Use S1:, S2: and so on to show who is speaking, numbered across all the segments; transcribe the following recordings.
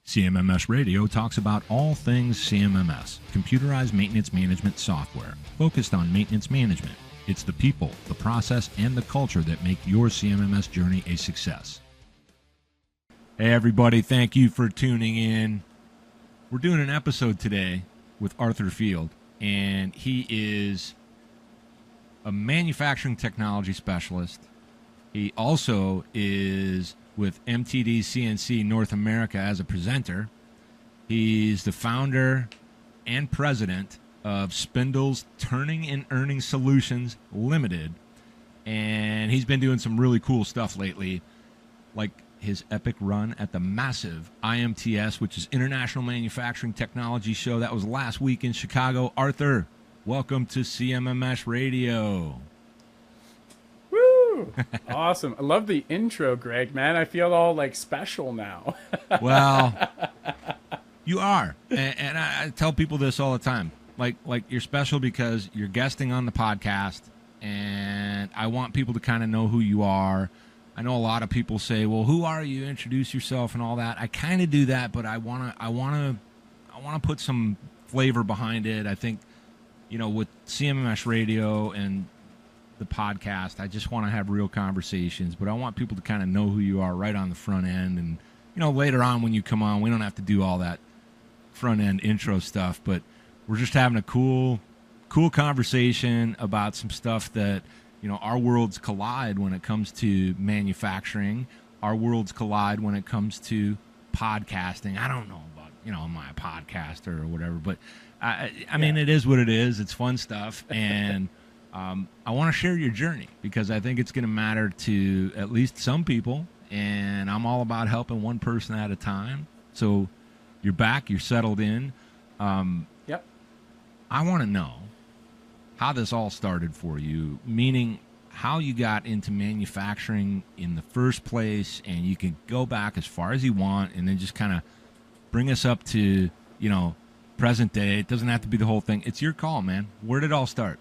S1: CMMS Radio talks about all things CMMS, computerized maintenance management software, focused on maintenance management. It's the people, the process, and the culture that make your CMMS journey a success. Hey everybody, thank you for tuning in. We're doing an episode today with Arthur Field, and he is a manufacturing technology specialist. He also is with MTD CNC North America as a presenter. He's the founder and president of Spindles Turning Earning Solutions Limited, and he's been doing some really cool stuff lately, like his epic run at the massive IMTS, which is International Manufacturing Technology Show. That was last week in Chicago. Arthur, welcome to CMMS Radio.
S2: Awesome. I love the intro, Greg, man. I feel all like special now.
S1: Well, you are. And I tell people this all the time. Like you're special because you're guesting on the podcast, and I want people to kind of know who you are. I know a lot of people say, well, who are you? Introduce yourself and all that. I kind of do that, but I want to put some flavor behind it. I think, with CMMS Radio and the podcast, I just want to have real conversations, but I want people to kind of know who you are right on the front end. And later on when you come on, we don't have to do all that front end intro stuff, but we're just having a cool conversation about some stuff that our worlds collide when it comes to manufacturing. Our worlds collide when it comes to podcasting. I don't know about am I a podcaster or whatever, but I mean, it is what it is. It's fun stuff, and I want to share your journey because I think it's going to matter to at least some people, and I'm all about helping one person at a time. So you're back, you're settled in.
S2: Yep.
S1: I want to know how this all started for you, meaning how you got into manufacturing in the first place, and you can go back as far as you want and then just kind of bring us up to, present day. It doesn't have to be the whole thing. It's your call, man. Where did it all start?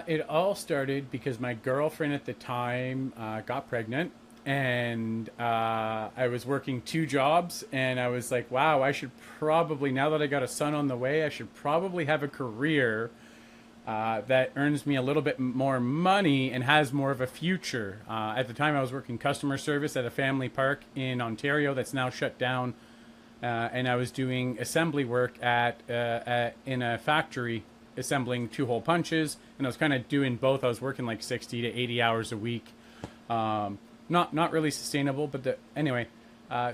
S2: It all started because my girlfriend at the time got pregnant, and I was working 2 jobs, and I was like, wow, I should probably, now that I got a son on the way, I should probably have a career that earns me a little bit more money and has more of a future. At the time, I was working customer service at a family park in Ontario that's now shut down, and I was doing assembly work in a factory assembling 2-hole punches, and I was kind of doing both. I was working like 60 to 80 hours a week. Not really sustainable, but anyway.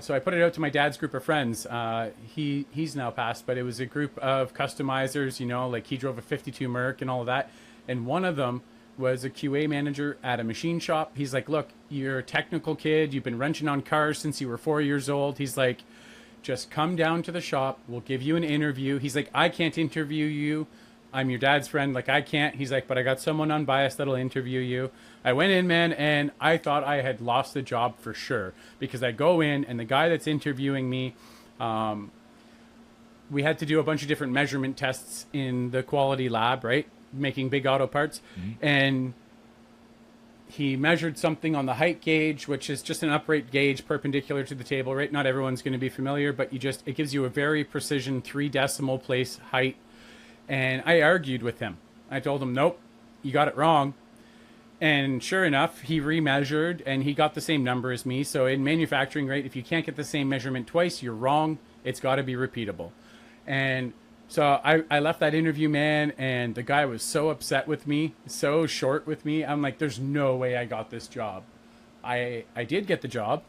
S2: So I put it out to my dad's group of friends. He's now passed, but it was a group of customizers, like he drove a 52 Merc and all of that. And one of them was a QA manager at a machine shop. He's like, look, you're a technical kid. You've been wrenching on cars since you were 4 years old. He's like, just come down to the shop. We'll give you an interview. He's like, I can't interview you. I'm your dad's friend. Like, I can't. He's like, but I got someone unbiased that'll interview you. I went in, man, and I thought I had lost the job for sure, because I go in and the guy that's interviewing me, we had to do a bunch of different measurement tests in the quality lab, right? Making big auto parts. Mm-hmm. And he measured something on the height gauge, which is just an upright gauge perpendicular to the table, right? Not everyone's going to be familiar, but it gives you a very precision 3 decimal place height. And I argued with him. I told him, nope, you got it wrong. And sure enough, he remeasured and he got the same number as me. So in manufacturing, right, if you can't get the same measurement twice, you're wrong. It's got to be repeatable. And so I left that interview, man, and the guy was so upset with me, so short with me. I'm like, there's no way I got this job. I did get the job,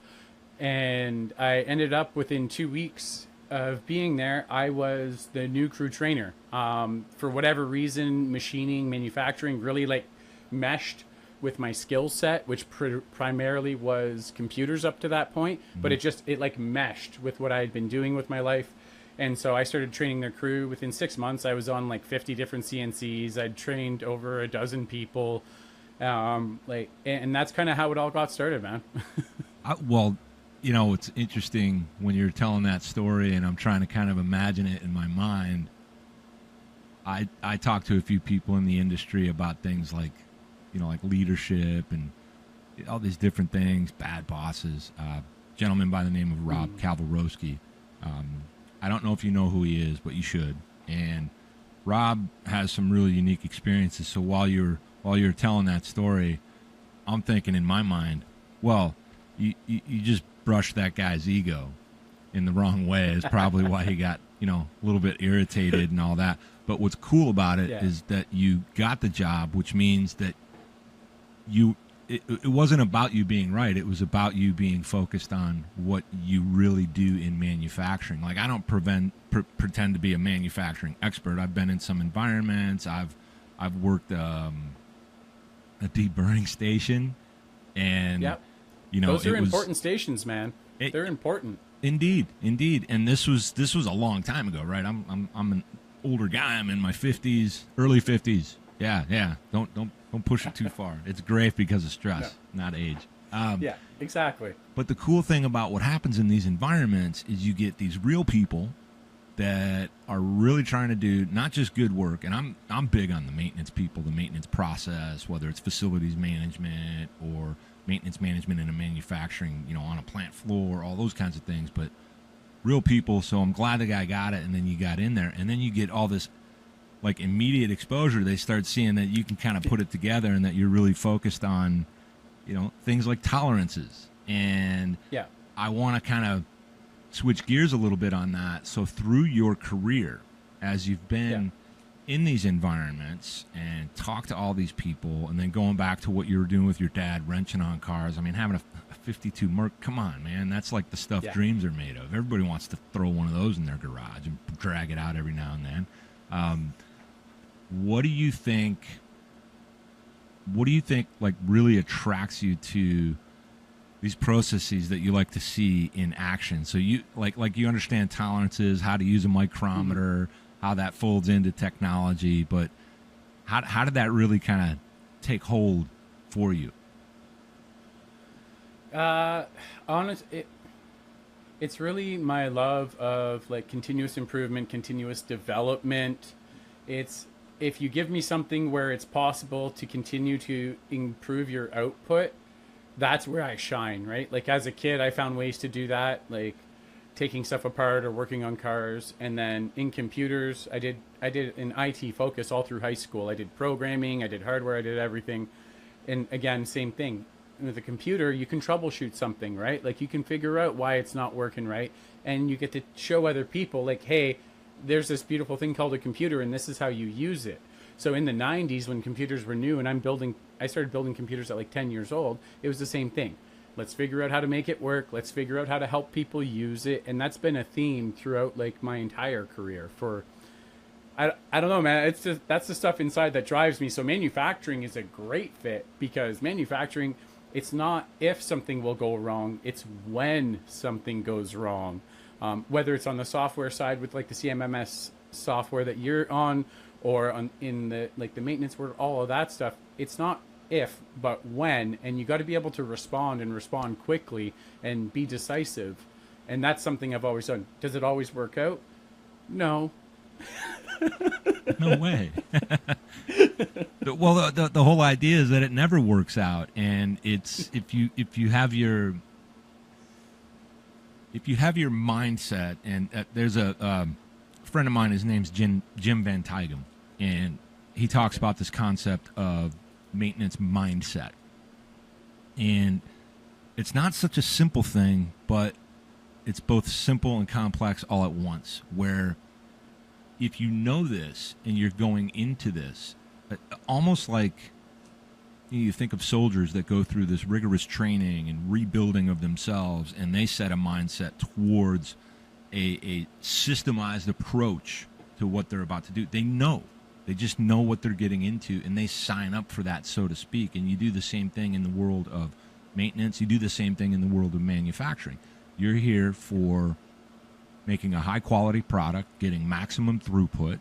S2: and I ended up within 2 weeks of being there, I was the new crew trainer. For whatever reason, machining, manufacturing really meshed with my skill set, which primarily was computers up to that point. Mm-hmm. But it meshed with what I had been doing with my life. And so I started training their crew. Within 6 months, I was on 50 different CNCs. I'd trained over a dozen people. And that's kind of how it all got started, man.
S1: It's interesting when you're telling that story, and I'm trying to kind of imagine it in my mind. I talked to a few people in the industry about things like leadership and all these different things, bad bosses. gentleman by the name of Rob Kavalrowski. I don't know if you know who he is, but you should. And Rob has some really unique experiences. So while you're telling that story, I'm thinking in my mind, well, you just brushed that guy's ego in the wrong way. Is probably why he got, a little bit irritated and all that. But what's cool about it is that you got the job, which means that it wasn't about you being right. It was about you being focused on what you really do in manufacturing. Like, I don't pretend to be a manufacturing expert. I've been in some environments. I've worked a deburring station, and
S2: those are important stations, man. They're important.
S1: Indeed. And this was a long time ago, right? I'm an older guy. I'm in my 50s, early 50s. Yeah. Don't push it too far. It's great because of stress, not age.
S2: Yeah, exactly.
S1: But the cool thing about what happens in these environments is you get these real people that are really trying to do not just good work. And I'm big on the maintenance people, the maintenance process, whether it's facilities management or maintenance management in a manufacturing, on a plant floor, all those kinds of things. But real people. So I'm glad the guy got it, and then you got in there, and then you get all this like immediate exposure. They start seeing that you can kind of put it together and that you're really focused on, things like tolerances. And I want to kind of switch gears a little bit on that. So through your career, as you've been in these environments and talked to all these people, and then going back to what you were doing with your dad, wrenching on cars. I mean, having a 52 Merc, come on, man. That's like the stuff dreams are made of. Everybody wants to throw one of those in their garage and drag it out every now and then. What do you think like really attracts you to these processes that you like to see in action? So you like you understand tolerances, how to use a micrometer, how that folds into technology, but how did that really kind of take hold for you?
S2: It's really my love of like continuous improvement, continuous development. It's if you give me something where it's possible to continue to improve your output, that's where I shine, right? Like as a kid, I found ways to do that, like taking stuff apart or working on cars. And then in computers, I did an IT focus all through high school. I did programming, I did hardware, I did everything. And again, same thing. With a computer, you can troubleshoot something, right? Like you can figure out why it's not working right. And you get to show other people like, hey, there's this beautiful thing called a computer and this is how you use it. So in the 90s when computers were new and I started building computers at like 10 years old, it was the same thing. Let's figure out how to make it work. Let's figure out how to help people use it. And that's been a theme throughout like my entire career I don't know, man. It's just, that's the stuff inside that drives me. So manufacturing is a great fit because manufacturing, it's not if something will go wrong, it's when something goes wrong. Whether it's on the software side with like the CMMS software that you're on, or in the like the maintenance world, all of that stuff. It's not if, but when, and you got to be able to respond quickly and be decisive. And that's something I've always done. Does it always work out? No.
S1: No way. Well, the whole idea is that it never works out, and it's if you have your mindset, and there's a friend of mine. His name's Jim Van Tighem, and he talks about this concept of maintenance mindset, and it's not such a simple thing, but it's both simple and complex all at once. Where if you know this and you're going into this, almost like you think of soldiers that go through this rigorous training and rebuilding of themselves, and they set a mindset towards a systemized approach to what they're about to do. They just know what they're getting into, and they sign up for that, so to speak. And you do the same thing in the world of maintenance. You do the same thing in the world of manufacturing. You're here for making a high-quality product, getting maximum throughput,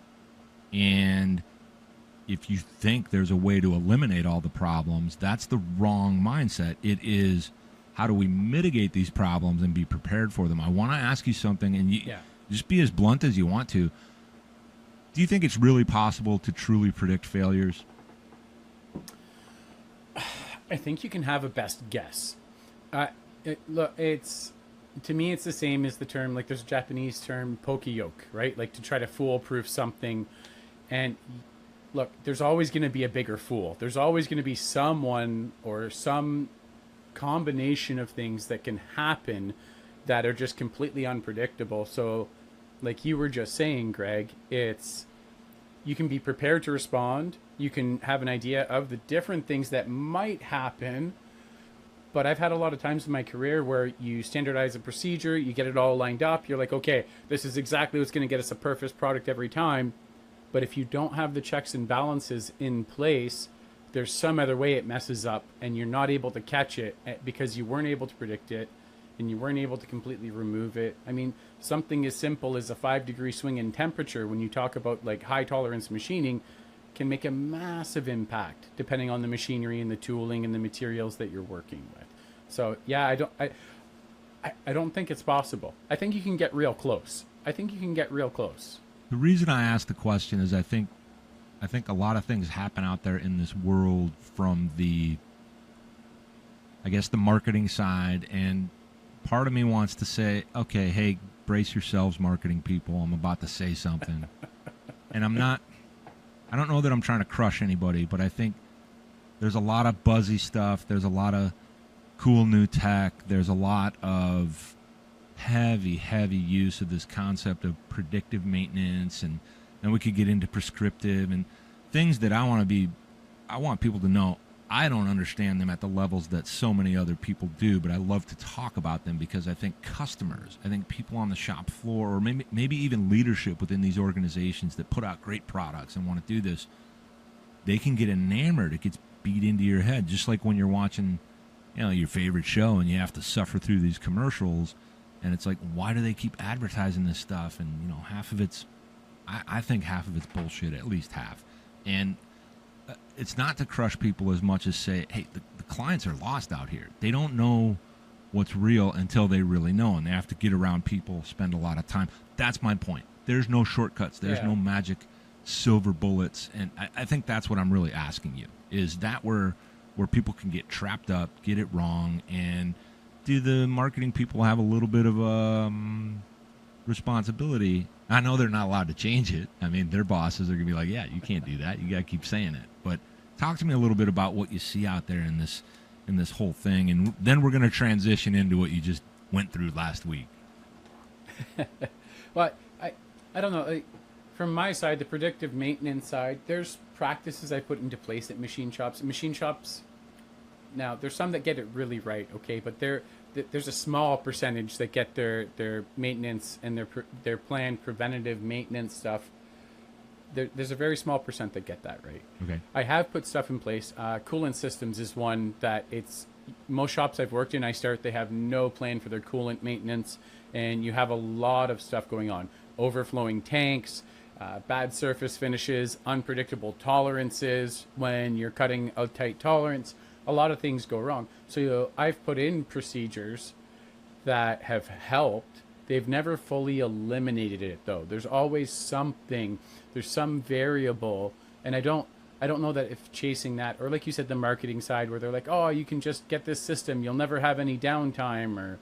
S1: and if you think there's a way to eliminate all the problems, that's the wrong mindset. It is, how do we mitigate these problems and be prepared for them? I want to ask you something, and just be as blunt as you want to. Do you think it's really possible to truly predict failures?
S2: I think you can have a best guess. Look, to me, it's the same as the term, like there's a Japanese term, poke-yoke, right? Like to try to foolproof something. And look, there's always going to be a bigger fool. There's always going to be someone or some combination of things that can happen that are just completely unpredictable. So, like you were just saying, Greg, it's you can be prepared to respond. You can have an idea of the different things that might happen. But I've had a lot of times in my career where you standardize a procedure, you get it all lined up. You're like, okay, this is exactly what's going to get us a perfect product every time. But if you don't have the checks and balances in place, there's some other way it messes up and you're not able to catch it because you weren't able to predict it and you weren't able to completely remove it. I mean, something as simple as a 5-degree swing in temperature, when you talk about like high tolerance machining, can make a massive impact depending on the machinery and the tooling and the materials that you're working with. So yeah, I don't think it's possible. I think you can get real close.
S1: The reason I asked the question is I think a lot of things happen out there in this world from the, I guess, the marketing side, and part of me wants to say, okay, hey, brace yourselves, marketing people. I'm about to say something. And I don't know that I'm trying to crush anybody, but I think there's a lot of buzzy stuff. There's a lot of cool new tech. There's a lot of heavy use of this concept of predictive maintenance, and then we could get into prescriptive and things that I want people to know I don't understand them at the levels that so many other people do, but I love to talk about them because I think customers, I think people on the shop floor, or maybe even leadership within these organizations that put out great products and want to do this, they can get enamored. It gets beat into your head, just like when you're watching, your favorite show and you have to suffer through these commercials, and it's like, why do they keep advertising this stuff? And half of it's, I think half of it's bullshit, at least half. And it's not to crush people as much as say, hey, the clients are lost out here. They don't know what's real until they really know, and they have to get around people, spend a lot of time. That's my point. There's no shortcuts. There's no magic silver bullets, and I think that's what I'm really asking you. Is that where people can get trapped up, get it wrong, and do the marketing people have a little bit of responsibility? I know they're not allowed to change it. I mean, their bosses are going to be like, yeah, you can't do that. You got to keep saying it. But talk to me a little bit about what you see out there in this whole thing, and then we're going to transition into what you just went through last week.
S2: Well, I don't know. From my side, the predictive maintenance side, there's practices I put into place at machine shops. Machine shops, now, there's some that get it really right, okay? But there's a small percentage that get their maintenance and their planned preventative maintenance stuff. There's a very small percent that get that right.
S1: Okay.
S2: I have put stuff in place. Coolant systems is one that most shops I've worked in, they have no plan for their coolant maintenance, and you have a lot of stuff going on. Overflowing tanks, bad surface finishes, unpredictable tolerances when you're cutting a tight tolerance. A lot of things go wrong. So I've put in procedures that have helped. They've never fully eliminated it, though. There's always something. There's some variable, and I don't know that if chasing that, or like you said, the marketing side, where they're like, oh, you can just get this system, you'll never have any downtime, or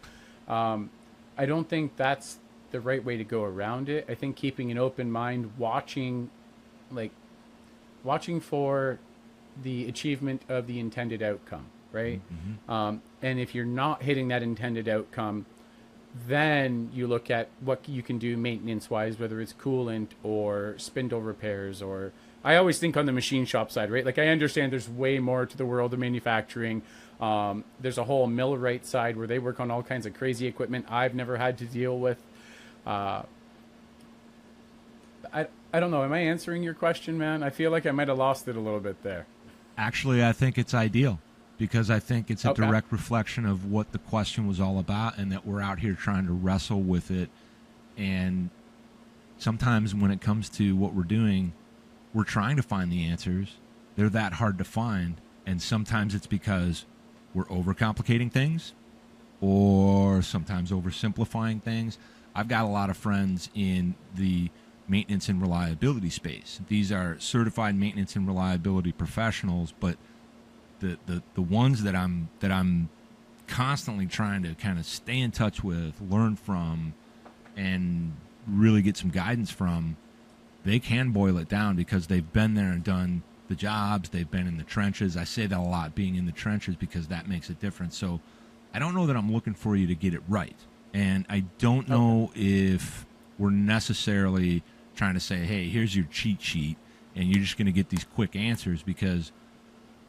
S2: I don't think that's the right way to go around it. I think keeping an open mind, watching for the achievement of the intended outcome, right? Mm-hmm. And if you're not hitting that intended outcome, then you look at what you can do maintenance-wise, whether it's coolant or spindle repairs, or I always think on the machine shop side, right? Like, I understand there's way more to the world of manufacturing. There's a whole millwright side where they work on all kinds of crazy equipment I've never had to deal with. I don't know. Am I answering your question, man? I feel like I might have lost it a little bit there.
S1: Actually, I think it's ideal, because I think it's a direct reflection of what the question was all about, and that we're out here trying to wrestle with it. And sometimes when it comes to what we're doing, we're trying to find the answers. They're that hard to find. And sometimes it's because we're overcomplicating things, or sometimes oversimplifying things. I've got a lot of friends in the maintenance and reliability space. These are certified maintenance and reliability professionals, but the ones that I'm constantly trying to kind of stay in touch with, learn from, and really get some guidance from, they can boil it down because they've been there and done the jobs. They've been in the trenches. I say that a lot, being in the trenches, because that makes a difference. So I don't know that I'm looking for you to get it right. And I don't know if we're necessarily trying to say, hey, here's your cheat sheet, and you're just going to get these quick answers, because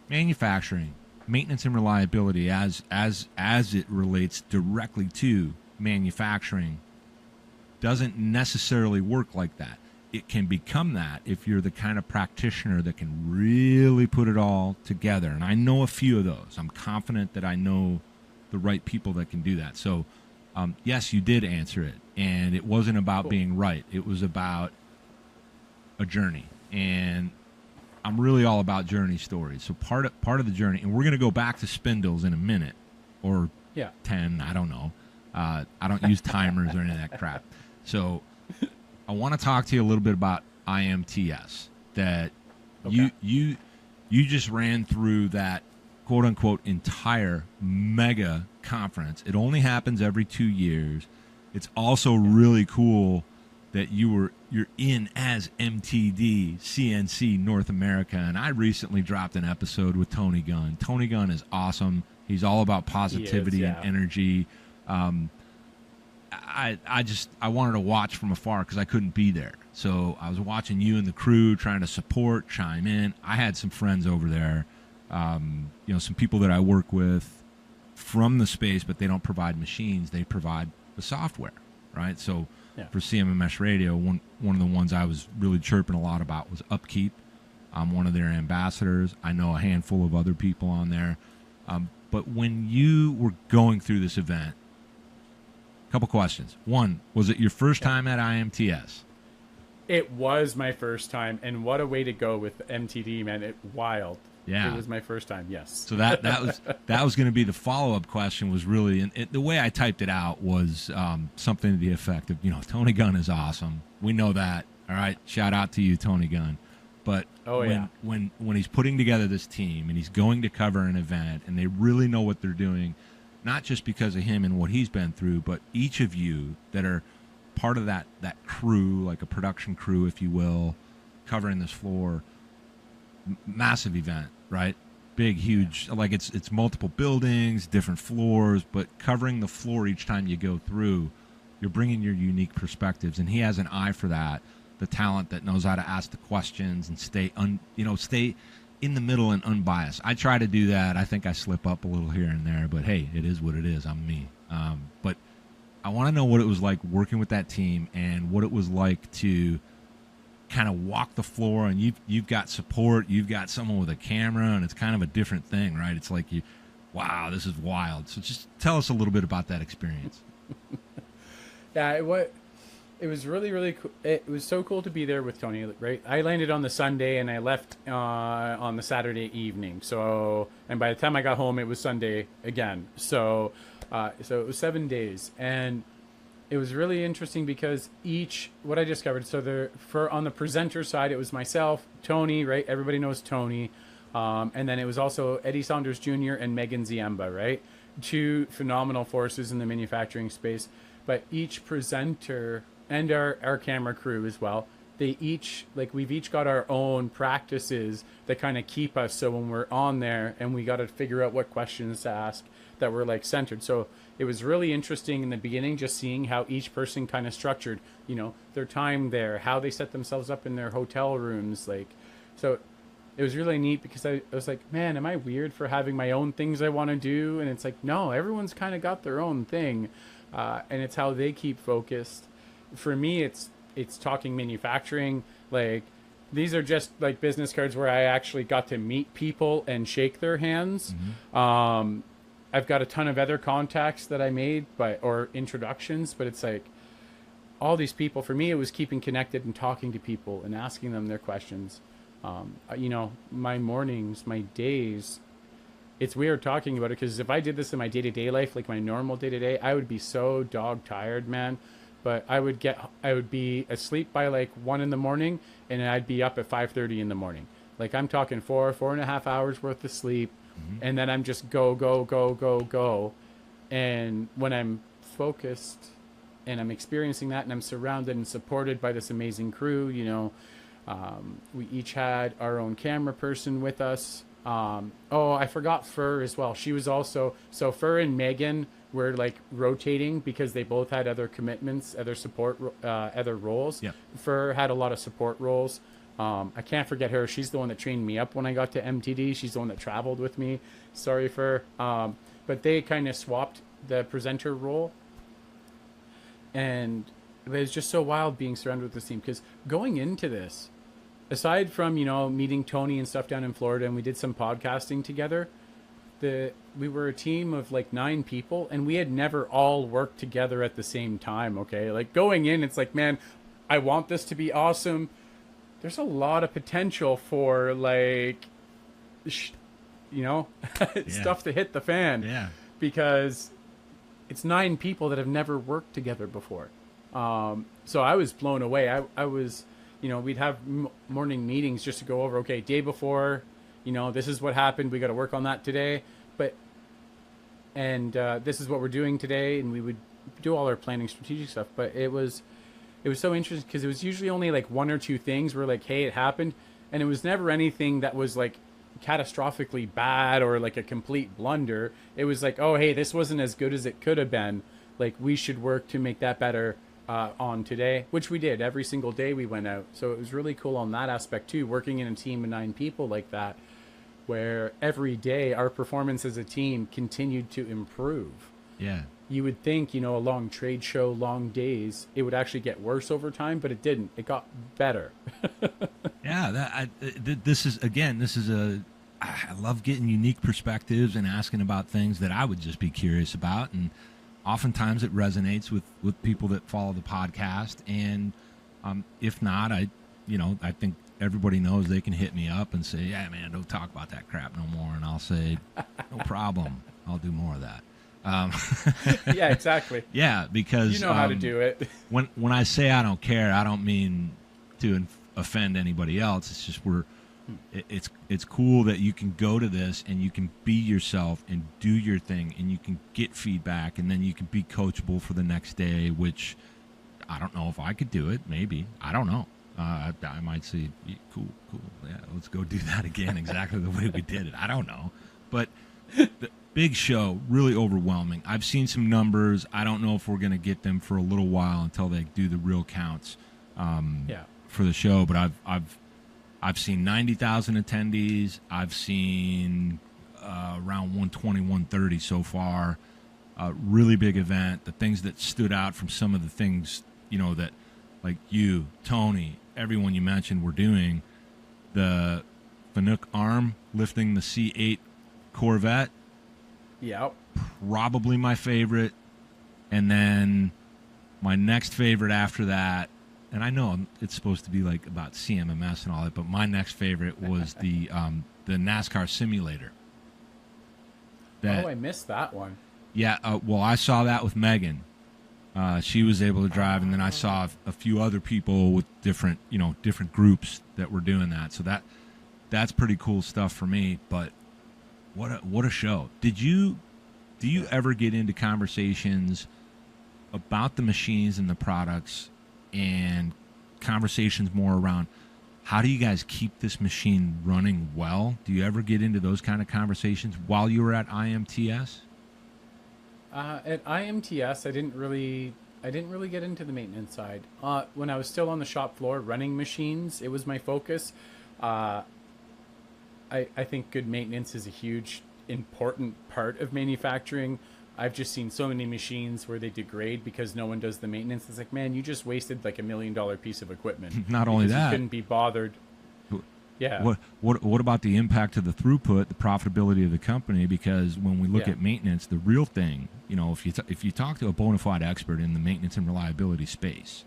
S1: manufacturing, maintenance and reliability as it relates directly to manufacturing doesn't necessarily work like that. It can become that if you're the kind of practitioner that can really put it all together. And I know a few of those. I'm confident that I know the right people that can do that. So, yes, you did answer it. And it wasn't about being right. It was about a journey. And I'm really all about journey stories. So part of the journey, and we're going to go back to Spindles in a minute, or 10, I don't know. I don't use timers or any of that crap. So I want to talk to you a little bit about IMTS, that you just ran through that quote unquote entire mega conference. It only happens every 2 years. It's also really cool that you're in as MTD CNC North America. And I recently dropped an episode with Tony Gunn. Tony Gunn is awesome. He's all about positivity and energy. I wanted to watch from afar because I couldn't be there. So I was watching you and the crew, trying to support, chime in. I had some friends over there, some people that I work with from the space, but they don't provide machines. They provide the software, right? So for CMMS Radio, one of the ones I was really chirping a lot about was Upkeep. I'm one of their ambassadors. I know a handful of other people on there. But when you were going through this event, couple questions. One, was it your first time at IMTS?
S2: It was my first time, and what a way to go with MTD, man! Wild. Yeah, it was my first time. Yes.
S1: So that was going to be the follow-up question. Was really, and the way I typed it out was something to the effect of, Tony Gunn is awesome. We know that. All right, shout out to you, Tony Gunn. But when he's putting together this team and he's going to cover an event, and they really know what they're doing, not just because of him and what he's been through, but each of you that are part of that crew, like a production crew, if you will, covering this floor, massive event, right? Big, huge, like it's multiple buildings, different floors, but covering the floor each time you go through, you're bringing your unique perspectives, and he has an eye for that, the talent that knows how to ask the questions and stay in the middle and unbiased. I try to do that. I think I slip up a little here and there, but hey, it is what it is. I'm me. But I want to know what it was like working with that team, and what it was like to kind of walk the floor, and you've got support, you've got someone with a camera, and it's kind of a different thing, right? It's like wow, this is wild. So just tell us a little bit about that experience.
S2: It was really, really cool. It was so cool to be there with Tony, right? I landed on the Sunday and I left on the Saturday evening. So, and by the time I got home, it was Sunday again. So it was 7 days, and it was really interesting because what I discovered. So on the presenter side, it was myself, Tony, right? Everybody knows Tony, and then it was also Eddie Saunders Jr. and Megan Ziemba, right? Two phenomenal forces in the manufacturing space. But each presenter and our camera crew as well, we've each got our own practices that kind of keep us, so when we're on there and we got to figure out what questions to ask that were centered. So it was really interesting in the beginning, just seeing how each person kind of structured their time there, how they set themselves up in their hotel rooms, so it was really neat, because I was like, man, am I weird for having my own things I want to do? And it's like, no, everyone's kind of got their own thing, and it's how they keep focused. For me, it's talking manufacturing. These are just business cards where I actually got to meet people and shake their hands. Mm-hmm. I've got a ton of other contacts that I made, or introductions, but it's all these people. For me, it was keeping connected and talking to people and asking them their questions. My mornings, my days, it's weird talking about it, because if I did this in my day-to-day life, my normal day-to-day, I would be so dog tired, man. But I would be asleep by 1 in the morning, and I'd be up at 5:30 in the morning. I'm talking 4.5 hours worth of sleep, mm-hmm. and then I'm just go, go, go, go, go. And when I'm focused and I'm experiencing that and I'm surrounded and supported by this amazing crew, you know, we each had our own camera person with us. Oh, I forgot Fur as well. She was also, so Fur and Megan were like rotating because they both had other commitments, other support, other roles.
S1: Yep.
S2: Fur had a lot of support roles. I can't forget her. She's the one that trained me up when I got to MTD. She's the one that traveled with me. Sorry, Fur. But they kind of swapped the presenter role. And it was just so wild being surrounded with this team, because going into this, aside from, you know, meeting Tony and stuff down in Florida, and we did some podcasting together, we were a team of like 9 people, and we had never all worked together at the same time. Okay. Like going in, it's like, man, I want this to be awesome. There's a lot of potential for like, you know, stuff to hit the fan.
S1: Yeah.
S2: Because it's 9 people that have never worked together before. So I was blown away. I was, you know, we'd have morning meetings just to go over, okay, day before, you know, this is what happened. We got to work on that today. And this is what we're doing today. And we would do all our planning, strategic stuff. But it was so interesting because it was usually only like 1 or 2 things where like, hey, it happened. And it was never anything that was like catastrophically bad or like a complete blunder. It was like, oh, hey, this wasn't as good as it could have been. Like, we should work to make that better on today, which we did. Every single day we went out. So it was really cool on that aspect too, working in a team of 9 people like that, where every day our performance as a team continued to improve.
S1: Yeah.
S2: You would think, you know, a long trade show, long days, it would actually get worse over time, but it didn't. It got better.
S1: Yeah, I love getting unique perspectives and asking about things that I would just be curious about, and oftentimes it resonates with people that follow the podcast. And if not, I think everybody knows they can hit me up and say, yeah, man, don't talk about that crap no more, and I'll say, no problem, I'll do more of that.
S2: Yeah, exactly.
S1: Yeah, because
S2: you know how to do it.
S1: when I say I don't care, I don't mean to offend anybody else. It's just it's cool that you can go to this and you can be yourself and do your thing, and you can get feedback, and then you can be coachable for the next day, which I don't know if I could do it. Maybe. I don't know. I might say, cool. Yeah, let's go do that again exactly the way we did it. I don't know. But the big show, really overwhelming. I've seen some numbers. I don't know if we're going to get them for a little while until they do the real counts for the show. But I've seen 90,000 attendees. I've seen around 120, 130 so far. Really big event. The things that stood out from some of the things, you know, that like you, Tony, everyone you mentioned were doing. The Fanuc arm lifting the C8 Corvette.
S2: Yep.
S1: Probably my favorite. And then my next favorite after that, and I know it's supposed to be like about CMMS and all that, but my next favorite was the NASCAR simulator.
S2: I missed that one.
S1: Yeah, well, I saw that with Megan. She was able to drive, and then I saw a few other people with different groups that were doing that. So that's pretty cool stuff for me. But what a show! Do you ever get into conversations about the machines and the products, and conversations more around how do you guys keep this machine running well? Do you ever get into those kind of conversations while you were at IMTS?
S2: At IMTS, I didn't really get into the maintenance side. When I was still on the shop floor running machines, it was my focus. I think good maintenance is a huge, important part of manufacturing. I've just seen so many machines where they degrade because no one does the maintenance. It's like, man, you just wasted like $1 million piece of equipment.
S1: Not only that,
S2: you couldn't be bothered. Yeah.
S1: What about the impact of the throughput, the profitability of the company? Because when we look at maintenance, the real thing, you know, if you talk to a bona fide expert in the maintenance and reliability space,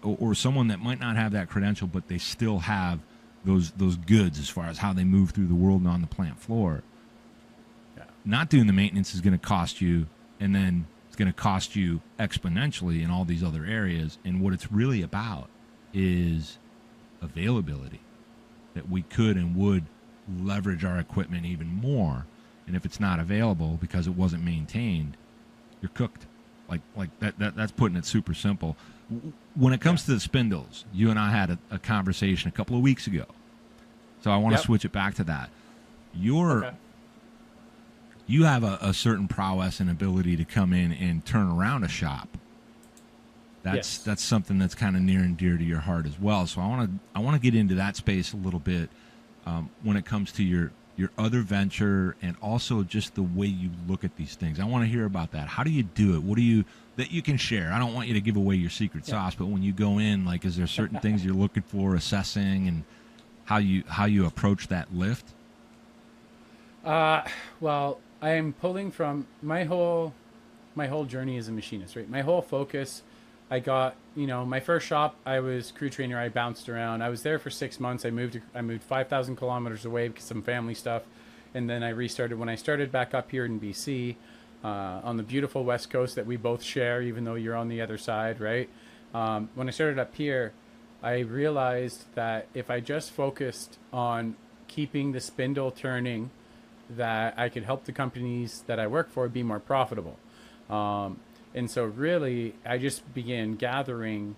S1: or someone that might not have that credential, but they still have those goods as far as how they move through the world and on the plant floor. Not doing the maintenance is going to cost you, and then it's going to cost you exponentially in all these other areas. And what it's really about is availability, that we could and would leverage our equipment even more. And if it's not available because it wasn't maintained, you're cooked. Like that's putting it super simple. When it comes to the spindles, you and I had a conversation a couple of weeks ago. So I want to switch it back to that. You have a certain prowess and ability to come in and turn around a shop. That's something that's kind of near and dear to your heart as well. So I want to get into that space a little bit when it comes to your other venture and also just the way you look at these things. I want to hear about that. How do you do it? What do you that you can share? I don't want you to give away your secret sauce, but when you go in, like, is there certain things you're looking for, assessing, and how you approach that lift?
S2: Well, I am pulling from my whole journey as a machinist, right? My whole focus, I got, my first shop, I was crew trainer. I bounced around. I was there for 6 months. I moved 5,000 kilometers away because of some family stuff. And then I restarted when I started back up here in BC, on the beautiful West Coast that we both share, even though you're on the other side, right? When I started up here, I realized that if I just focused on keeping the spindle turning, that I could help the companies that I work for be more profitable. And so really, I just began gathering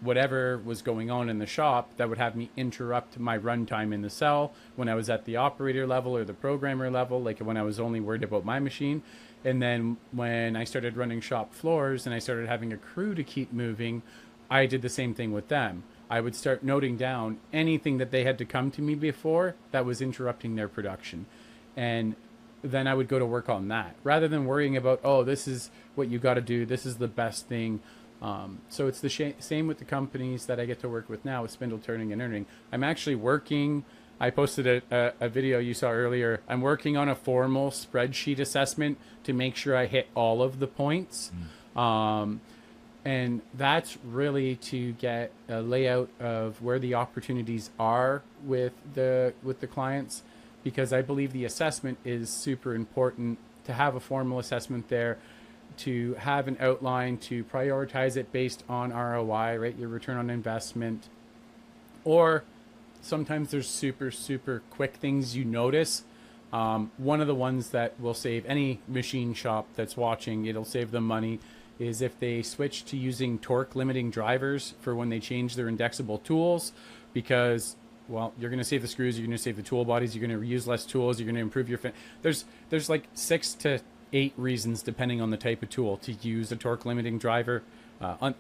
S2: whatever was going on in the shop that would have me interrupt my runtime in the cell when I was at the operator level or the programmer level, like when I was only worried about my machine. And then when I started running shop floors and I started having a crew to keep moving, I did the same thing with them. I would start noting down anything that they had to come to me before that was interrupting their production. And then I would go to work on that rather than worrying about, oh, this is what you got to do. This is the best thing. So it's the same with the companies that I get to work with now with Spindle Turning and Earning. I'm actually working. I posted a video you saw earlier. I'm working on a formal spreadsheet assessment to make sure I hit all of the points. And that's really to get a layout of where the opportunities are with the clients, because I believe the assessment is super important to have a formal assessment there, to have an outline, to prioritize it based on ROI, right? Your return on investment. Or sometimes there's super, super quick things you notice. One of the ones that will save any machine shop that's watching, it'll save them money, is if they switch to using torque limiting drivers for when they change their indexable tools, because, well, you're going to save the screws, you're going to save the tool bodies, you're going to use less tools, you're going to improve your there's like 6 to 8 reasons, depending on the type of tool, to use a torque limiting driver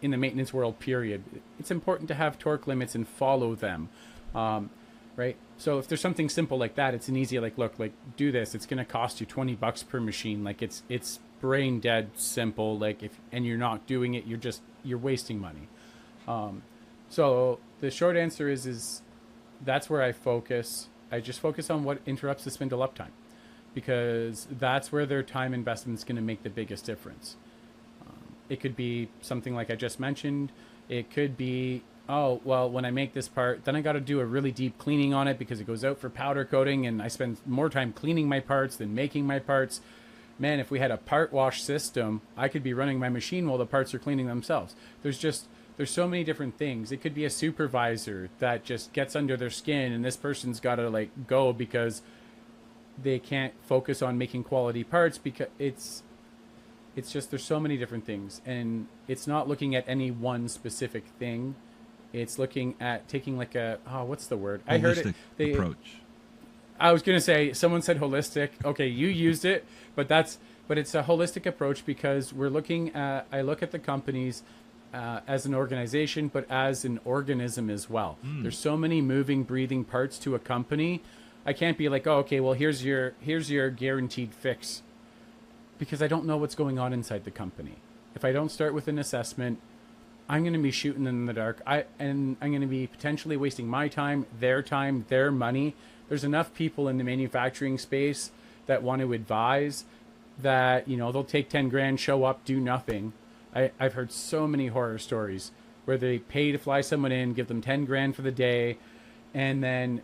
S2: in the maintenance world, period. It's important to have torque limits and follow them, right? So if there's something simple like that, it's an easy, like, look, like, do this. It's going to cost you $20 per machine. Like, it's brain dead simple. Like, and you're not doing it, you're wasting money. So the short answer is that's where I focus. I just focus on what interrupts the spindle uptime, because that's where their time investment is going to make the biggest difference. It could be something like I just mentioned. It could be, oh, well, when I make this part, then I got to do a really deep cleaning on it because it goes out for powder coating, and I spend more time cleaning my parts than making my parts. Man, if we had a part wash system, I could be running my machine while the parts are cleaning themselves. There's so many different things. It could be a supervisor that just gets under their skin, and this person's got to, like, go because they can't focus on making quality parts, because it's just, there's so many different things, and it's not looking at any one specific thing. It's looking at taking like a, what's the word? I heard it.
S1: Approach.
S2: I was going to say, someone said holistic. Okay, you used it, but it's a holistic approach, because I look at the companies as an organization, but as an organism as well. There's so many moving, breathing parts to a company. I can't be like, oh, okay, well, here's your guaranteed fix, because I don't know what's going on inside the company. If I don't start with an assessment, I'm going to be shooting in the dark. And I'm going to be potentially wasting my time, their money. There's enough people in the manufacturing space that want to advise that, they'll take 10 grand, show up, do nothing. I've heard so many horror stories where they pay to fly someone in, give them 10 grand for the day, and then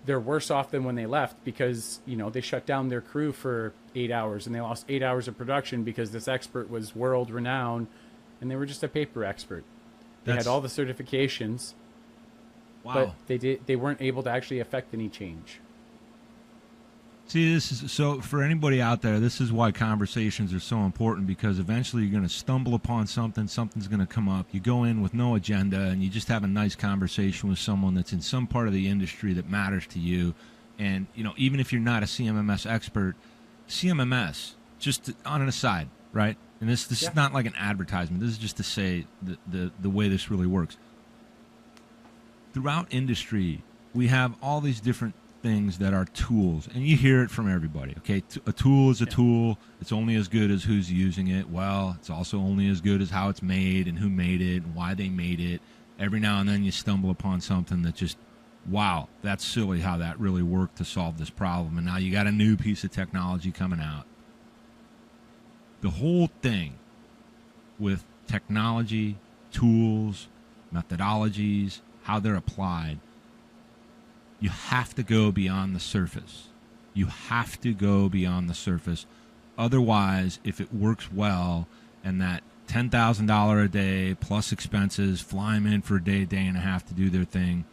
S2: they're worse off than when they left, because, they shut down their crew for 8 hours and they lost 8 hours of production because this expert was world renowned and they were just a paper expert. They had all the certifications, but they weren't able to actually affect any change.
S1: See, this is so for anybody out there, this is why conversations are so important, because eventually you're going to stumble upon something, something's going to come up. You go in with no agenda and you just have a nice conversation with someone that's in some part of the industry that matters to you. And, you know, even if you're not a CMMS expert, CMMS, just on an aside, right? And this is not like an advertisement. This is just to say the way this really works. Throughout industry, we have all these different things that are tools, and you hear it from everybody. Okay, a tool is a tool. It's only as good as who's using it. Well, it's also only as good as how it's made and who made it and why they made it. Every now and then you stumble upon something that just, wow, that's silly how that really worked to solve this problem. And now you got a new piece of technology coming out. The whole thing with technology, tools, methodologies, how they're applied, you have to go beyond the surface. You have to go beyond the surface. Otherwise, if it works well and that $10,000 a day plus expenses, fly them in for a day, day and a half to do their thing,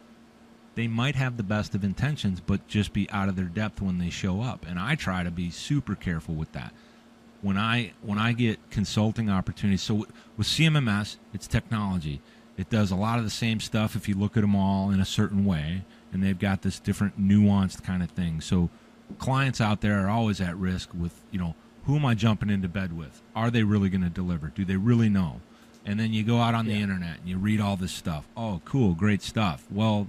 S1: they might have the best of intentions, but just be out of their depth when they show up. And I try to be super careful with that. When I get consulting opportunities, so with CMMS, it's technology. It does a lot of the same stuff if you look at them all in a certain way, and they've got this different nuanced kind of thing. So clients out there are always at risk with, you know, who am I jumping into bed with? Are they really going to deliver? Do they really know? And then you go out on the internet and you read all this stuff. Oh, cool, great stuff. Well,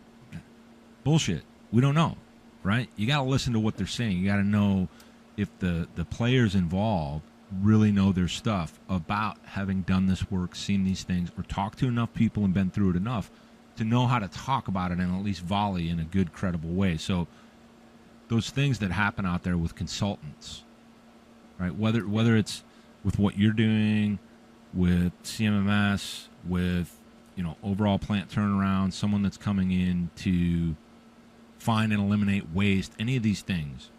S1: bullshit. We don't know, right? You got to listen to what they're saying. You got to know if the players involved really know their stuff about having done this work, seen these things, or talked to enough people and been through it enough to know how to talk about it and at least volley in a good, credible way. So those things that happen out there with consultants, right? Whether it's with what you're doing, with CMMS, with, you know, overall plant turnaround, someone that's coming in to find and eliminate waste, any of these things.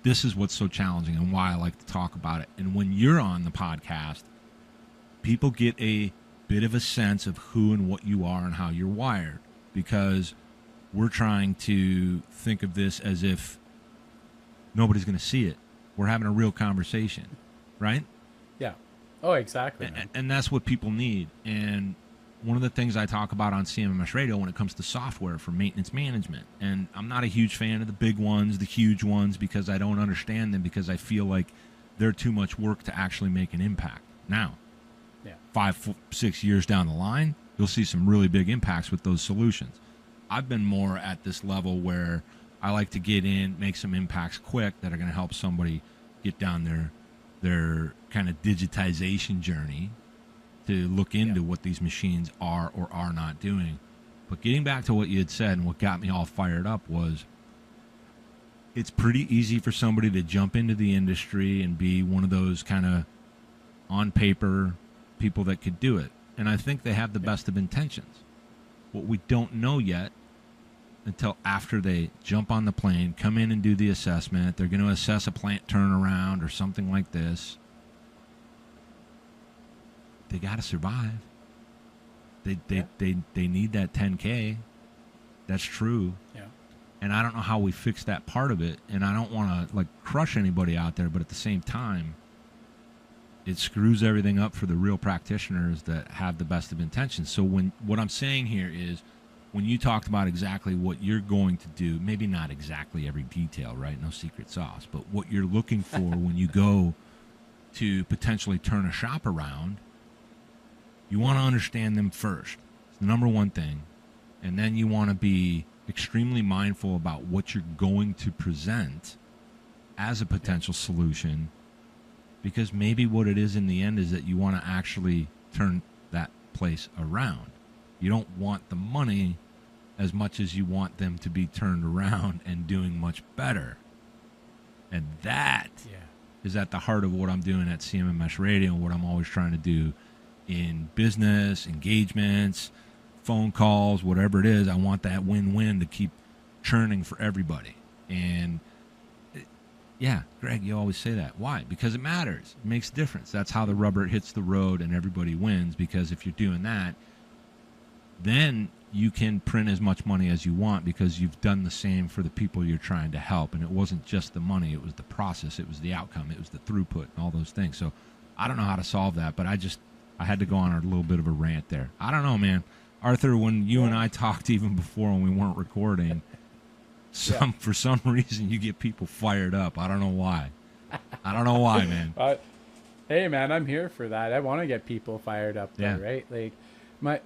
S1: This is what's so challenging and why I like to talk about it. And when you're on the podcast, people get a bit of a sense of who and what you are and how you're wired, because we're trying to think of this as if nobody's going to see it. We're having a real conversation, right?
S2: Yeah. Oh, exactly.
S1: And that's what people need. And one of the things I talk about on CMMS Radio when it comes to software for maintenance management, and I'm not a huge fan of the big ones, the huge ones, because I don't understand them, because I feel like they're too much work to actually make an impact. Now, 5, 6 years down the line, you'll see some really big impacts with those solutions. I've been more at this level where I like to get in, make some impacts quick that are going to help somebody get down their kind of digitization journey, to look into what these machines are or are not doing. But getting back to what you had said and what got me all fired up was, it's pretty easy for somebody to jump into the industry and be one of those kind of on paper people that could do it. And I think they have the best of intentions. What we don't know yet, until after they jump on the plane, come in and do the assessment, they're going to assess a plant turnaround or something like this, they got to survive. They need that 10K. That's true. Yeah. And I don't know how we fix that part of it. And I don't want to like crush anybody out there, but at the same time, it screws everything up for the real practitioners that have the best of intentions. So what I'm saying here is, when you talked about exactly what you're going to do, maybe not exactly every detail, right? No secret sauce, but what you're looking for when you go to potentially turn a shop around, you want to understand them first. It's the number one thing. And then you want to be extremely mindful about what you're going to present as a potential solution, because maybe what it is in the end is that you want to actually turn that place around. You don't want the money as much as you want them to be turned around and doing much better. And that is at the heart of what I'm doing at CMMS Radio and what I'm always trying to do in business, engagements, phone calls, whatever it is. I want that win-win to keep churning for everybody. And Greg, you always say that. Why? Because it matters. It makes a difference. That's how the rubber hits the road and everybody wins, because if you're doing that, then you can print as much money as you want because you've done the same for the people you're trying to help. And it wasn't just the money, it was the process, it was the outcome, it was the throughput and all those things. So I don't know how to solve that, but I had to go on a little bit of a rant there. I don't know, man. Arthur, when you and I talked even before when we weren't recording, for some reason you get people fired up. I don't know why. I don't know why, man.
S2: Hey, man, I'm here for that. I want to get people fired up there, right? Like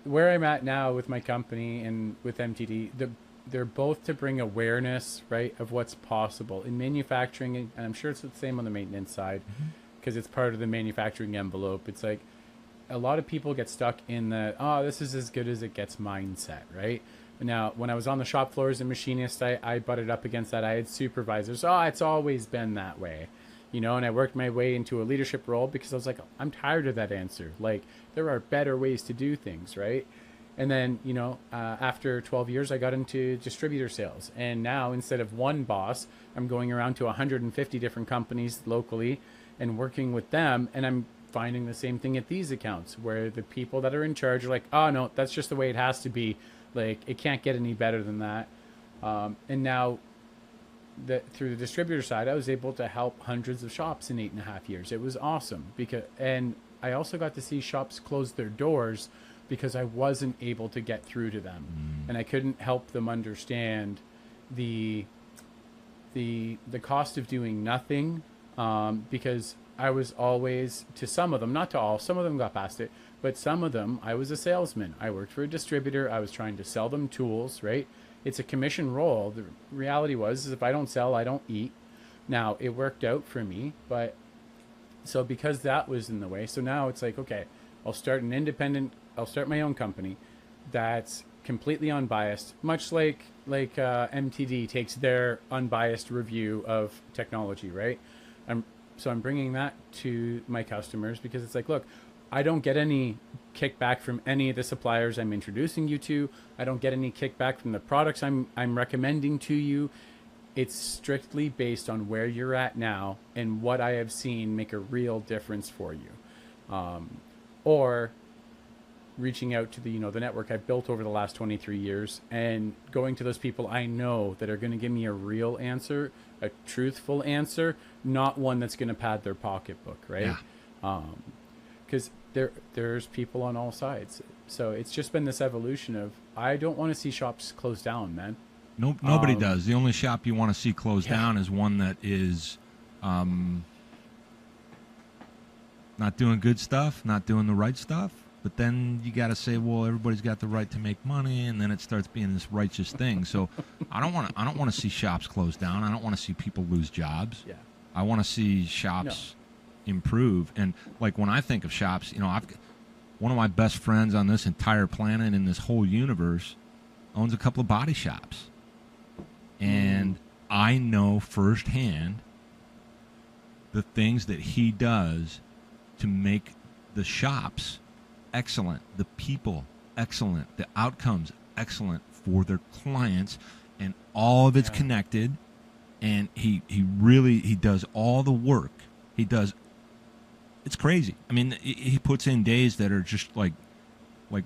S2: where I'm at now with my company and with MTD, they're both to bring awareness, right, of what's possible in manufacturing, and I'm sure it's the same on the maintenance side because it's part of the manufacturing envelope. It's like a lot of people get stuck in the, oh, this is as good as it gets mindset, right? Now, when I was on the shop floor as a machinist, I butted up against that. I had supervisors. Oh, it's always been that way. And I worked my way into a leadership role because I was like, I'm tired of that answer. Like, there are better ways to do things, right? And then, after 12 years, I got into distributor sales. And now, instead of one boss, I'm going around to 150 different companies locally and working with them. And I'm finding the same thing at these accounts where the people that are in charge are like, oh, no, that's just the way it has to be. Like, it can't get any better than that. And now, through the distributor side, I was able to help hundreds of shops in 8.5 years. It was awesome and I also got to see shops close their doors because I wasn't able to get through to them, and I couldn't help them understand the cost of doing nothing, because I was always, to some of them, not to all, some of them got past it, but some of them, I was a salesman. I worked for a distributor. I was trying to sell them tools, right? It's a commission role. The reality was, is if I don't sell, I don't eat. Now, it worked out for me, but so because that was in the way, so now it's like, okay, I'll start my own company that's completely unbiased, much like MTD takes their unbiased review of technology, right? I'm bringing that to my customers because it's like, look, I don't get any kickback from any of the suppliers I'm introducing you to. I don't get any kickback from the products I'm recommending to you. It's strictly based on where you're at now and what I have seen make a real difference for you. Or reaching out to the network I've built over the last 23 years and going to those people I know that are going to give me a real answer, a truthful answer, not one that's going to pad their pocketbook, right?
S1: Yeah.
S2: Because there's people on all sides. So it's just been this evolution of, I don't want to see shops close down, man.
S1: Nope, nobody does. The only shop you want to see closed down is one that is not doing good stuff, not doing the right stuff. But then you got to say, well, everybody's got the right to make money, and then it starts being this righteous thing. So I don't want to see shops closed down. I don't want to see people lose jobs.
S2: Yeah.
S1: I want to see shops improve. And like when I think of shops, one of my best friends on this entire planet in this whole universe owns a couple of body shops. And I know firsthand the things that he does to make the shops excellent, the people excellent, the outcomes excellent for their clients, and all of it's connected. And he does all the work. It's crazy. I mean, he puts in days that are just like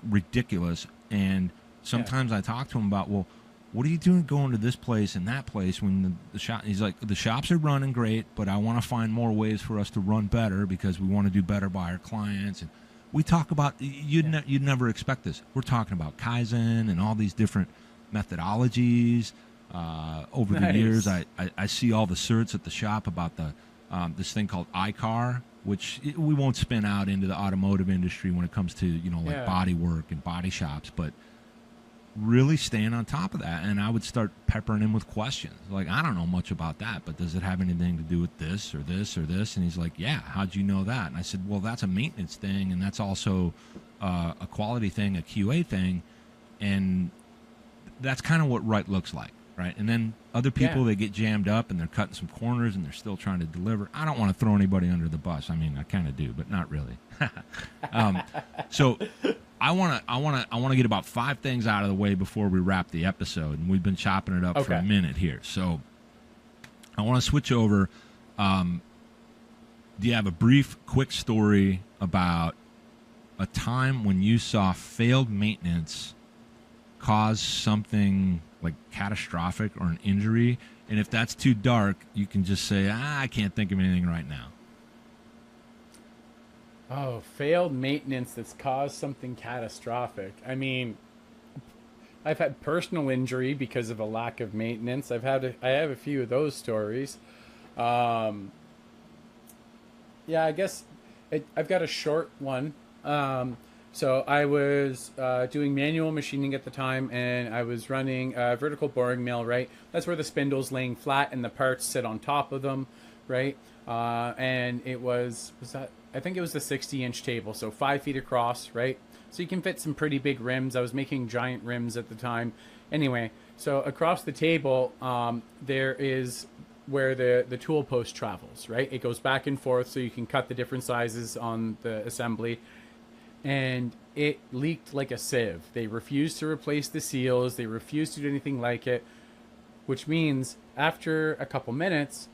S1: ridiculous. And sometimes I talk to him about, well, what are you doing going to this place and that place when the shop? He's like, the shops are running great, but I want to find more ways for us to run better because we want to do better by our clients. And we talk about, you'd never expect this. We're talking about Kaizen and all these different methodologies. Over the years, I see all the certs at the shop about this thing called ICAR, which we won't spin out into the automotive industry when it comes to body work and body shops, but really staying on top of that. And I would start peppering him with questions like, I don't know much about that, but does it have anything to do with this or this or this? And he's like, yeah, how'd you know that? And I said, well, that's a maintenance thing, and that's also a quality thing, a QA thing, and that's kind of what right looks like. Right. And then other people, they get jammed up and they're cutting some corners and they're still trying to deliver. I don't want to throw anybody under the bus. I mean, I kind of do, but not really. So I want to get about 5 things out of the way before we wrap the episode. And we've been chopping it up for a minute here. So I want to switch over. Do you have a brief, quick story about a time when you saw failed maintenance cause something like catastrophic or an injury? And if that's too dark, you can just say, I can't think of anything right now.
S2: Oh, failed maintenance that's caused something catastrophic. I mean, I've had personal injury because of a lack of maintenance. I have a few of those stories. Yeah, I guess I've got a short one. So I was doing manual machining at the time, and I was running a vertical boring mill, right? That's where the spindle's laying flat and the parts sit on top of them, right? And it was that, I think it was the 60-inch table, so 5 feet across, right? So you can fit some pretty big rims. I was making giant rims at the time. Anyway, so across the table, there is where the tool post travels, right? It goes back and forth so you can cut the different sizes on the assembly. And it leaked like a sieve. They refused to replace the seals. They refused to do anything like it, which means after a couple minutes,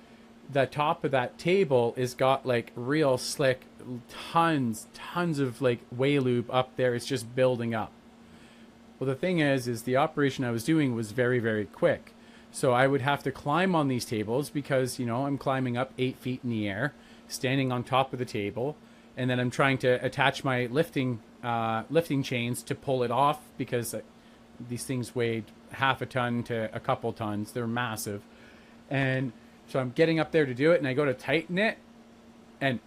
S2: the top of that table is got like real slick, tons of like way lube up there. It's just building up. Well, the thing is the operation I was doing was very, very quick. So I would have to climb on these tables because, you know, I'm climbing up 8 feet in the air, standing on top of the table. And then I'm trying to attach my lifting chains to pull it off because these things weighed half a ton to a couple tons. They're massive. And so I'm getting up there to do it, and I go to tighten it, and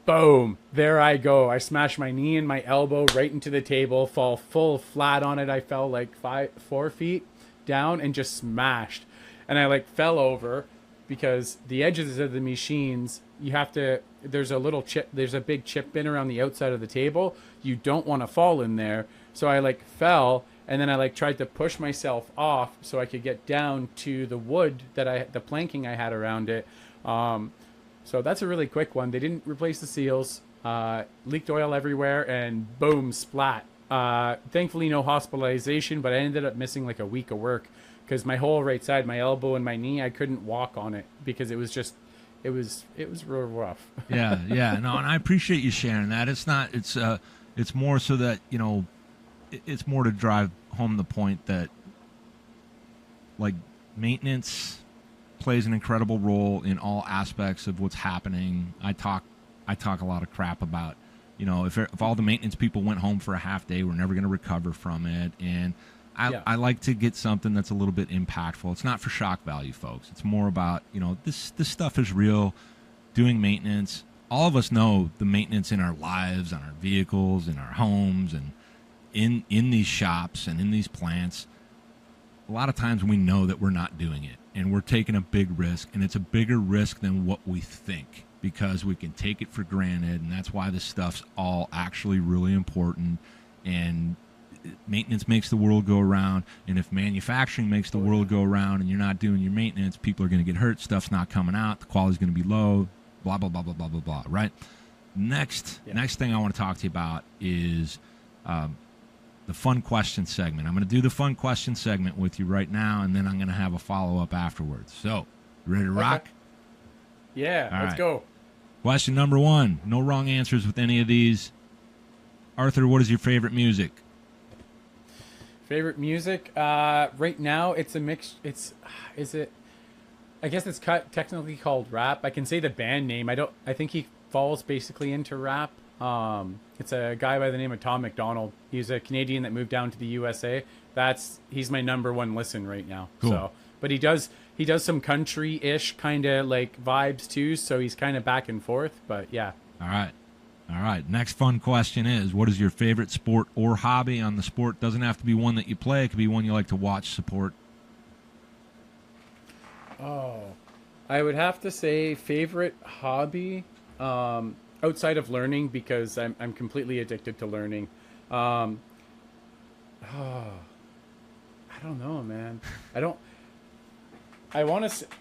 S2: boom, there I go. I smash my knee and my elbow right into the table, fall full flat on it. I fell like 4 feet down and just smashed. And I like fell over because the edges of the machines, you have to, there's a big chip bin around the outside of the table. You don't want to fall in there. So I like fell, and then I like tried to push myself off so I could get down to the wood the planking I had around it. So that's a really quick one. They didn't replace the seals, leaked oil everywhere, and boom, splat. Thankfully no hospitalization, but I ended up missing like a week of work because my whole right side, my elbow and my knee, I couldn't walk on it because it was real rough.
S1: Yeah. No, and I appreciate you sharing that. It's more so that, you know, it's more to drive home the point that, like, maintenance plays an incredible role in all aspects of what's happening. I talk a lot of crap about, you know, if all the maintenance people went home for a half day, we're never going to recover from it. And I like to get something that's a little bit impactful. It's not for shock value, folks. It's more about, you know, this stuff is real. Doing maintenance. All of us know the maintenance in our lives, on our vehicles, in our homes, and in these shops and in these plants. A lot of times we know that we're not doing it, and we're taking a big risk, and it's a bigger risk than what we think because we can take it for granted, and that's why this stuff's all actually really important. And maintenance makes the world go around, and if manufacturing makes the world go around and you're not doing your maintenance, people are going to get hurt, stuff's not coming out, the quality's going to be low, blah, blah, blah, blah, blah, blah, blah, right? Next thing I want to talk to you about is the fun question segment. I'm going to do the fun question segment with you right now, and then I'm going to have a follow-up afterwards. So, you ready to rock?
S2: Okay. Yeah,
S1: all
S2: let's go.
S1: Question number 1. No wrong answers with any of these. Arthur, what is your favorite music?
S2: Favorite music? Right now, it's a mix. I guess it's technically called rap. I can say the band name. I think he falls basically into rap. It's a guy by the name of Tom McDonald. He's a Canadian that moved down to the USA. He's my number one listen right now.
S1: Cool.
S2: So, but he does some country-ish kind of like vibes too. So he's kind of back and forth. But yeah.
S1: All right. Next fun question is, what is your favorite sport or hobby? On the sport, doesn't have to be one that you play. It could be one you like to watch, support.
S2: Oh, I would have to say favorite hobby. Outside of learning, because I'm completely addicted to learning. I don't know, man.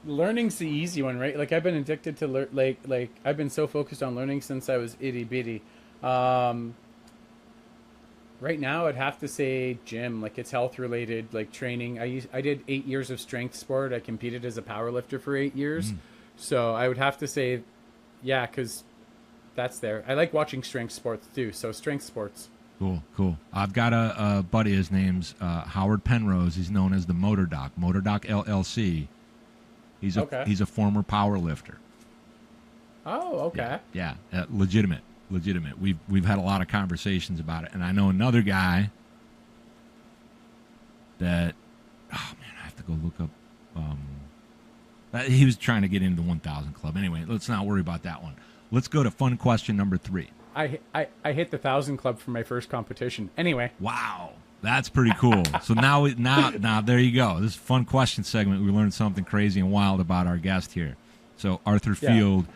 S2: Learning's the easy one, right? Like I've been addicted to like I've been so focused on learning since I was itty bitty. Right now I'd have to say gym, like it's health related, like training. I did 8 years of strength sport. I competed as a power lifter for 8 years. So I would have to say, yeah, because that's there. I like watching strength sports too. So strength sports.
S1: Cool. I've got a buddy. His name's Howard Penrose. He's known as the Motor Doc LLC. He's a former power lifter.
S2: Oh, okay.
S1: Yeah, legitimate. We've had a lot of conversations about it, and I know another guy that, oh man, I have to go look up. He was trying to get into the 1,000 Club. Anyway, let's not worry about that one. Let's go to fun question number 3.
S2: I hit the 1,000 Club for my first competition. Anyway.
S1: Wow, that's pretty cool. So now there you go. This fun question segment. We learned something crazy and wild about our guest here. So Arthur Field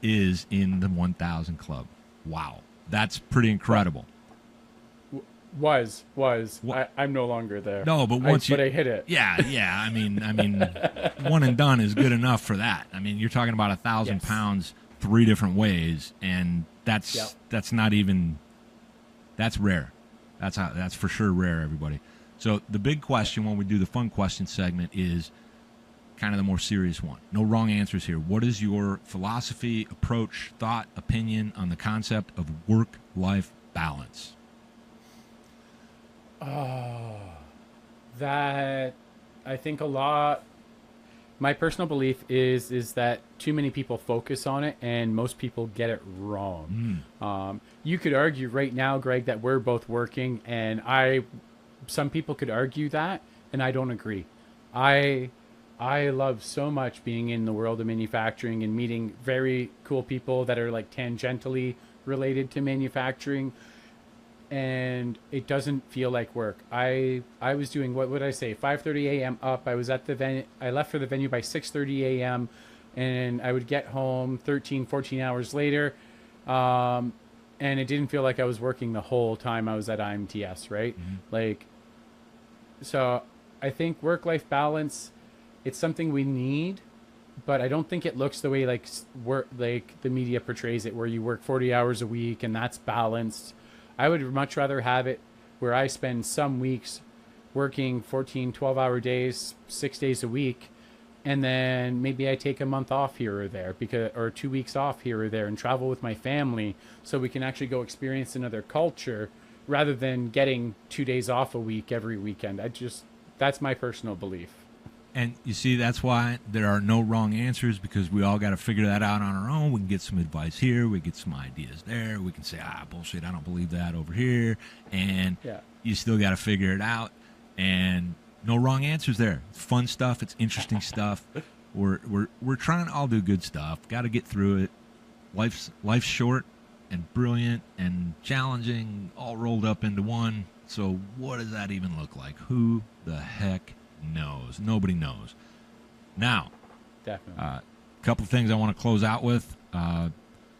S1: is in the 1,000 Club. Wow, that's pretty incredible.
S2: Was I'm no longer there.
S1: No, but
S2: but I hit it.
S1: Yeah. I mean, one and done is good enough for that. I mean, you're talking about 1,000 pounds 3 different ways, and that's not even, that's rare. That's for sure rare, everybody. So the big question when we do the fun question segment is kind of the more serious one. No wrong answers here. What is your philosophy, approach, thought, opinion on the concept of work-life balance?
S2: That I think my personal belief is that too many people focus on it and most people get it wrong. You could argue right now, Greg, that we're both working, and some people could argue that, and I don't agree. I love so much being in the world of manufacturing and meeting very cool people that are like tangentially related to manufacturing, and it doesn't feel like work. I was doing, what would I say, 5:30 a.m. up. I was at the venue. I left for the venue by 6:30 a.m. and I would get home 14 hours later, and it didn't feel like I was working the whole time I was at IMTS, right? Like, so I think work-life balance, it's something we need, but I don't think it looks the way like the media portrays it, where you work 40 hours a week and that's balanced. I would much rather have it where I spend some weeks working 14, 12-hour days, 6 days a week, and then maybe I take a month off here or there, or 2 weeks off here or there, and travel with my family so we can actually go experience another culture rather than getting 2 days off a week every weekend. That's my personal belief.
S1: And you see, that's why there are no wrong answers, because we all got to figure that out on our own. We can get some advice here. We get some ideas there. We can say, bullshit, I don't believe that over here. And you still got to figure it out. And no wrong answers there. It's fun stuff. It's interesting stuff. We're trying to all do good stuff. Got to get through it. Life's short and brilliant and challenging, all rolled up into one. So what does that even look like? Who the heck knows? Nobody knows. Now,
S2: definitely.
S1: A couple of things I want to close out with.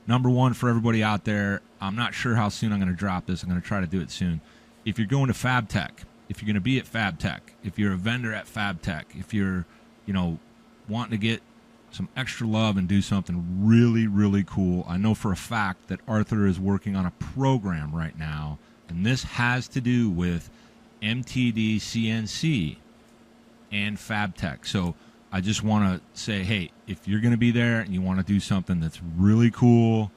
S1: Number one, for everybody out there, I'm not sure how soon I'm going to drop this. I'm going to try to do it soon. If you're going to Fab Tech, if you're going to be at Fab Tech, if you're a vendor at Fab Tech, if you're, wanting to get some extra love and do something really, really cool, I know for a fact that Arthur is working on a program right now, and this has to do with MTD CNC and Fab Tech. So I just want to say, hey, if you're going to be there and you want to do something that's really cool,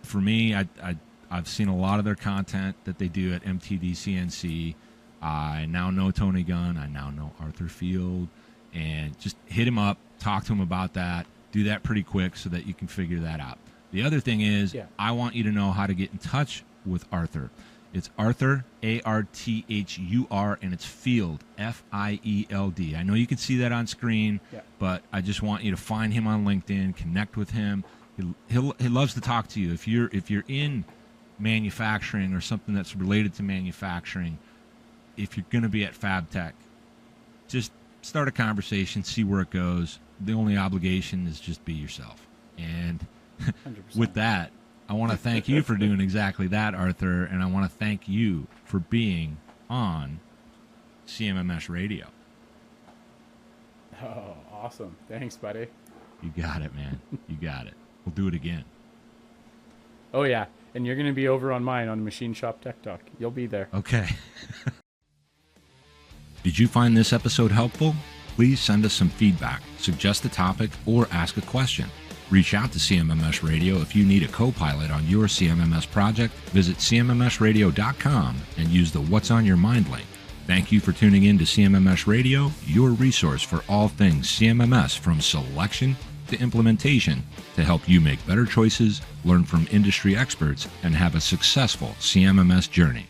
S1: for me, I've seen a lot of their content that they do at MTD CNC. I now know Tony Gunn. I now know Arthur Field. And just hit him up, talk to him about that. Do that pretty quick so that you can figure that out. The other thing is, I want you to know how to get in touch with Arthur. It's Arthur, Arthur, and it's Field, Field. I know you can see that on screen, but I just want you to find him on LinkedIn, connect with him. He loves to talk to you. If you're in manufacturing or something that's related to manufacturing, if you're going to be at Fab Tech, just start a conversation, see where it goes. The only obligation is just be yourself. And 100%. With that, I want to thank you for doing exactly that, Arthur, and I want to thank you for being on CMMS Radio.
S2: Oh, awesome. Thanks, buddy.
S1: You got it, man. You got it. We'll do it again.
S2: Oh, yeah. And you're going to be over on mine on Machine Shop Tech Talk. You'll be there.
S1: Okay. Did you find this episode helpful? Please send us some feedback, suggest a topic, or ask a question. Reach out to CMMS Radio if you need a co-pilot on your CMMS project. Visit cmmmsradio.com and use the What's on Your Mind link. Thank you for tuning in to CMMS Radio, your resource for all things CMMS, from selection to implementation, to help you make better choices, learn from industry experts, and have a successful CMMS journey.